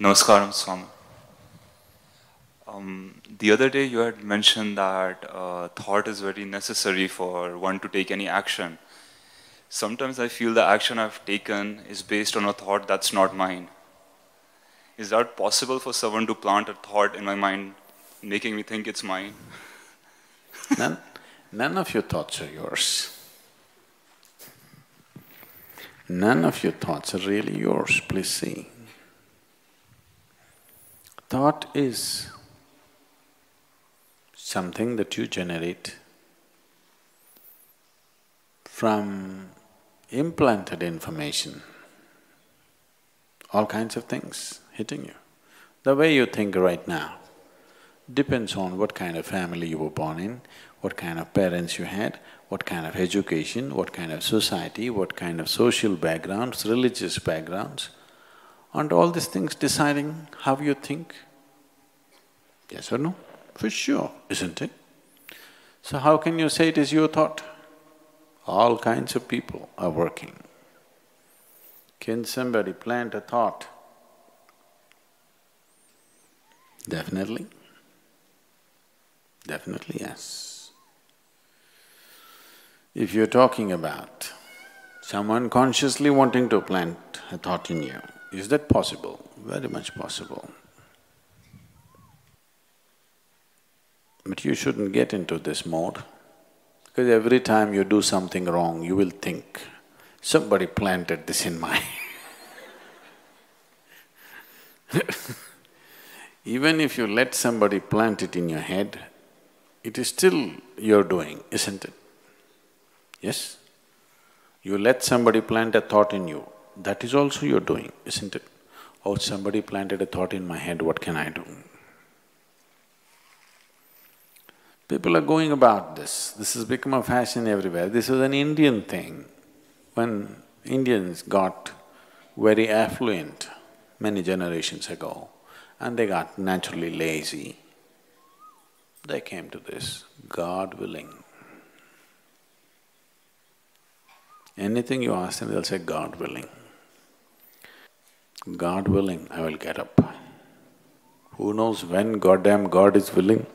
Namaskaram, Swami. The other day you had mentioned that thought is very necessary for one to take any action. Sometimes I feel the action I've taken is based on a thought that's not mine. Is that possible for someone to plant a thought in my mind, making me think it's mine? None of your thoughts are yours. None of your thoughts are really yours, please see. Thought is something that you generate from implanted information, all kinds of things hitting you. The way you think right now depends on what kind of family you were born in, what kind of parents you had, what kind of education, what kind of society, what kind of social backgrounds, religious backgrounds, and all these things deciding how you think. Yes or no? For sure, isn't it? So how can you say it is your thought? All kinds of people are working. Can somebody plant a thought? Definitely. Definitely, yes. If you're talking about someone consciously wanting to plant a thought in you, is that possible? Very much possible. But you shouldn't get into this mode, because every time you do something wrong, you will think, somebody planted this in my Even if you let somebody plant it in your head, it is still your doing, isn't it? Yes? You let somebody plant a thought in you, that is also your doing, isn't it? Oh, somebody planted a thought in my head, what can I do? People are going about this has become a fashion everywhere. This was an Indian thing. When Indians got very affluent many generations ago, and they got naturally lazy, they came to this, God willing. Anything you ask them, they'll say, God willing. God willing, I will get up. Who knows when goddamn God is willing?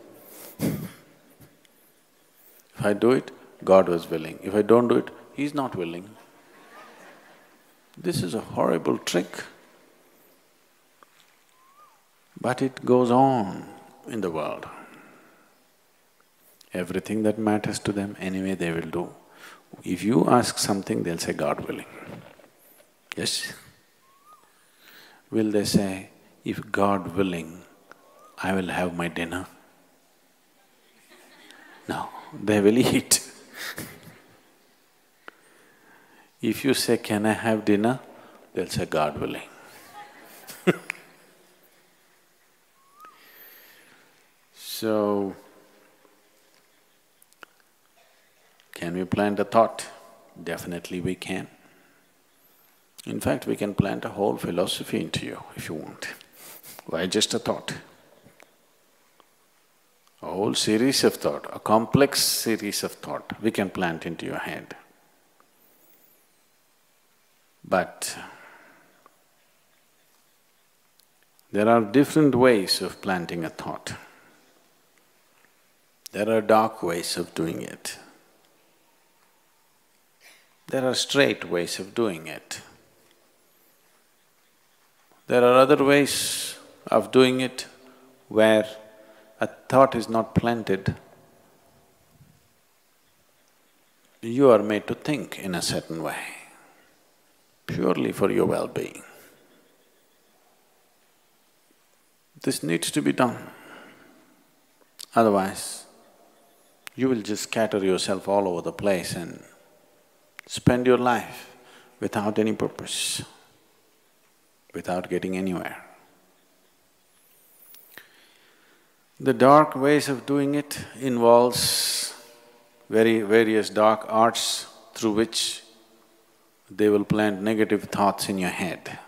If I do it, God was willing. If I don't do it, He's not willing. This is a horrible trick. But it goes on in the world. Everything that matters to them, anyway they will do. If you ask something, they'll say, God willing. Yes? Will they say, if God willing, I will have my dinner? No, they will eat. If you say, can I have dinner? They'll say, God willing. So, can we plant a thought? Definitely we can. In fact, we can plant a whole philosophy into you if you want. Why just a thought? A whole series of thought, a complex series of thought we can plant into your head. But there are different ways of planting a thought. There are dark ways of doing it. There are straight ways of doing it. There are other ways of doing it where a thought is not planted. You are made to think in a certain way, purely for your well-being. This needs to be done. Otherwise, you will just scatter yourself all over the place and spend your life without any purpose, without getting anywhere. The dark ways of doing it involves various dark arts through which they will plant negative thoughts in your head,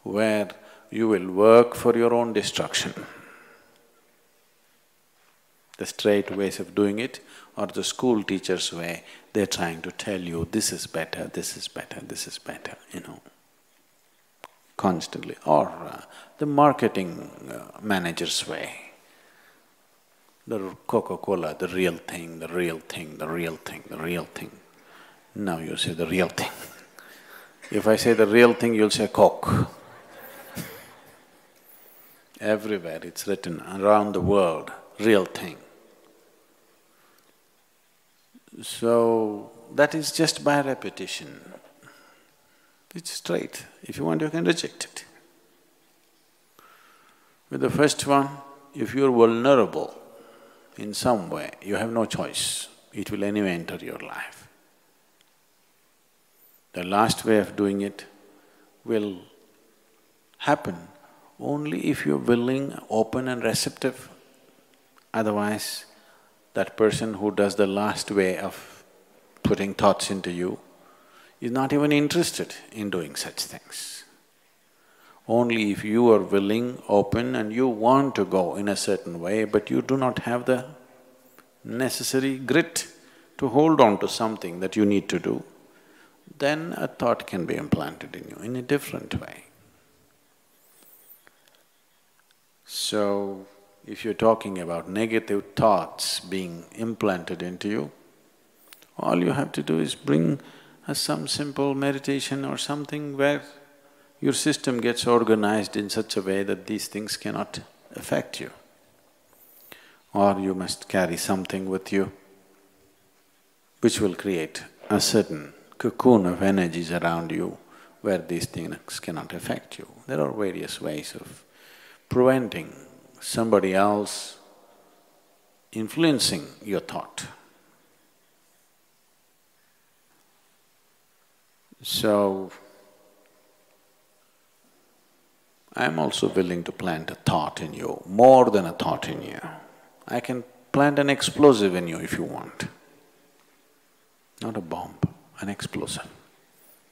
where you will work for your own destruction. The straight ways of doing it or the school teacher's way, they're trying to tell you, this is better, this is better, this is better, you know. constantly, or the marketing manager's way. The Coca-Cola, the real thing, the real thing, the real thing, the real thing. Now you say the real thing. If I say the real thing, you'll say Coke. Everywhere it's written around the world, real thing. So, that is just by repetition. It's straight. If you want, you can reject it. With the first one, if you're vulnerable in some way, you have no choice. It will anyway enter your life. The last way of doing it will happen only if you're willing, open and receptive. Otherwise, that person who does the last way of putting thoughts into you is not even interested in doing such things. Only if you are willing, open and you want to go in a certain way, but you do not have the necessary grit to hold on to something that you need to do, then a thought can be implanted in you in a different way. So, if you're talking about negative thoughts being implanted into you, all you have to do is bring some simple meditation or something where your system gets organized in such a way that these things cannot affect you. Or you must carry something with you which will create a certain cocoon of energies around you where these things cannot affect you. There are various ways of preventing somebody else influencing your thought. So, I'm also willing to plant a thought in you, more than a thought in you. I can plant an explosive in you if you want. Not a bomb, an explosive.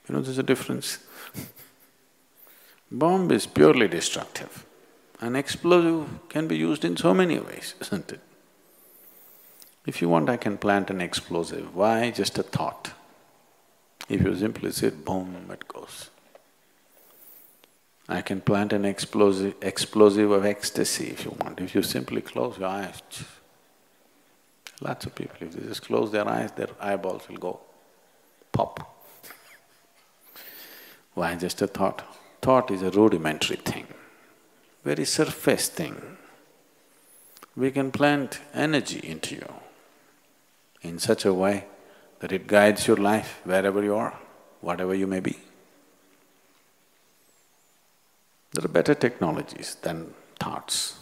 You know, there's a difference. Bomb is purely destructive. An explosive can be used in so many ways, isn't it? If you want, I can plant an explosive. Why? Just a thought. If you simply say boom, it goes. I can plant an explosive of ecstasy if you want. If you simply close your eyes, lots of people, if they just close their eyes, their eyeballs will go pop. Why? Just a thought. Thought is a rudimentary thing, very surface thing. We can plant energy into you in such a way that it guides your life wherever you are, whatever you may be. There are better technologies than thoughts.